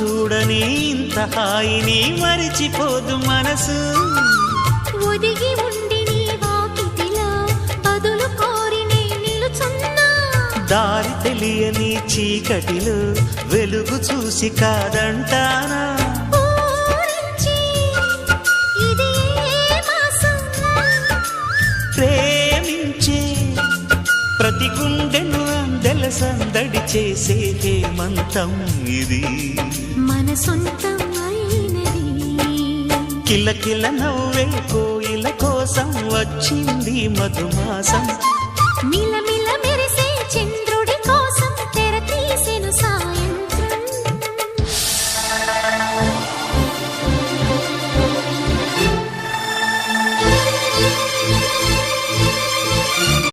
చూడని ఇంత హాయిని మరిచిపోదు మనసు. ఒదిగి ఉండి నీ వాకిటిలో బదులు కోరి నే నిలుచున్నా. దారి తెలియని చీకటిలో వెలుగు చూసి కాదంటానా. ప్రేమించే ప్రతి గుండెను అందెల సందడి చేసే హేమంతం ఇది. మన సొంతం అయినది. కిలకిల నవ్వే కోయిల కోసం వచ్చింది మధుమాసం.